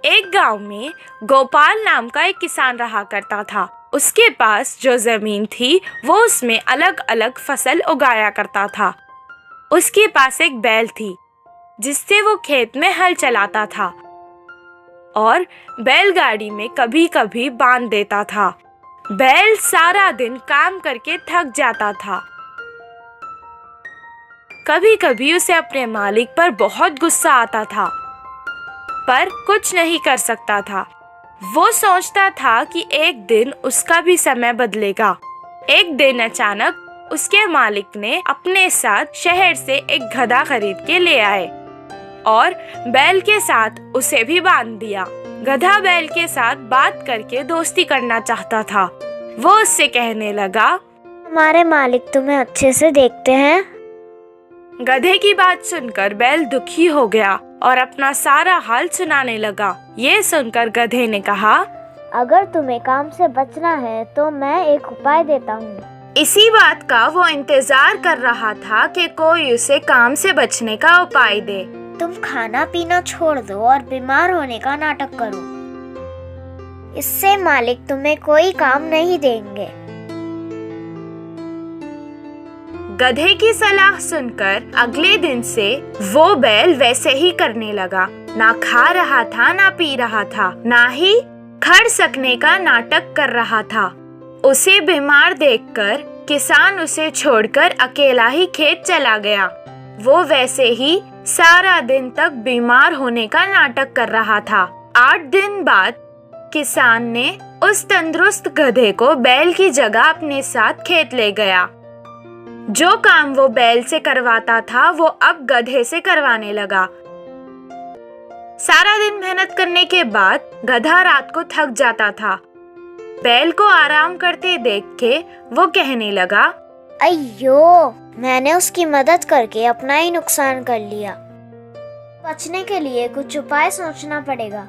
एक गांव में गोपाल नाम का एक किसान रहा करता था। उसके पास जो जमीन थी वो उसमें अलग अलग फसल उगाया करता था। उसके पास एक बैल थी जिससे वो खेत में हल चलाता था और बैलगाड़ी में कभी कभी बांध देता था। बैल सारा दिन काम करके थक जाता था। कभी कभी उसे अपने मालिक पर बहुत गुस्सा आता था, पर कुछ नहीं कर सकता था। वो सोचता था कि एक दिन उसका भी समय बदलेगा। एक दिन अचानक उसके मालिक ने अपने साथ शहर से एक गधा खरीद के ले आए और बैल के साथ उसे भी बांध दिया। गधा बैल के साथ बात करके दोस्ती करना चाहता था। वो उससे कहने लगा, हमारे मालिक तुम्हें अच्छे से देखते हैं। गधे की बात सुनकर बैल दुखी हो गया और अपना सारा हाल सुनाने लगा। ये सुनकर गधे ने कहा, अगर तुम्हें काम से बचना है तो मैं एक उपाय देता हूँ। इसी बात का वो इंतजार कर रहा था कि कोई उसे काम से बचने का उपाय दे। तुम खाना पीना छोड़ दो और बीमार होने का नाटक करो। इससे मालिक तुम्हें कोई काम नहीं देंगे। गधे की सलाह सुनकर अगले दिन से वो बैल वैसे ही करने लगा। ना खा रहा था, ना पी रहा था, ना ही खड़ सकने का नाटक कर रहा था। उसे बीमार देखकर किसान उसे छोड़कर अकेला ही खेत चला गया। वो वैसे ही सारा दिन तक बीमार होने का नाटक कर रहा था। 8 दिन बाद किसान ने उस तंदुरुस्त गधे को बैल की जगह अपने साथ खेत ले गया। जो काम वो बैल से करवाता था वो अब गधे से करवाने लगा। सारा दिन मेहनत करने के बाद गधा रात को थक जाता था। बैल को आराम करते देख के वो कहने लगा, अయ్यो, मैंने उसकी मदद करके अपना ही नुकसान कर लिया। बचने के लिए कुछ उपाय सोचना पड़ेगा।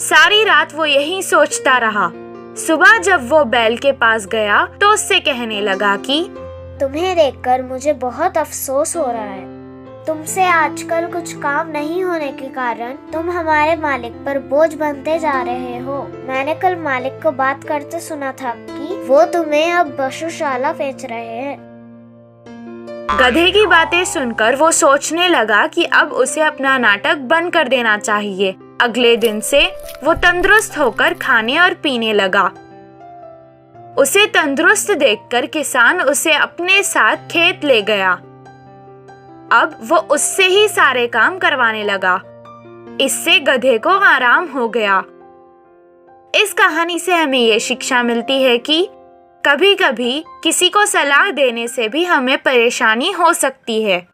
सारी रात वो यही सोचता रहा। सुबह जब वो बैल के पास गया तो उससे कहने लगा कि तुम्हें देखकर मुझे बहुत अफसोस हो रहा है। तुमसे आजकल कुछ काम नहीं होने के कारण तुम हमारे मालिक पर बोझ बनते जा रहे हो। मैंने कल मालिक को बात करते सुना था कि वो तुम्हें अब पशुशाला बेच रहे हैं। गधे की बातें सुनकर वो सोचने लगा कि अब उसे अपना नाटक बंद कर देना चाहिए। अगले दिन से वो तंदुरुस्त होकर खाने और पीने लगा। उसे तंदुरुस्त देखकर किसान उसे अपने साथ खेत ले गया। अब वो उससे ही सारे काम करवाने लगा। इससे गधे को आराम हो गया। इस कहानी से हमें ये शिक्षा मिलती है कि कभी-कभी किसी को सलाह देने से भी हमें परेशानी हो सकती है।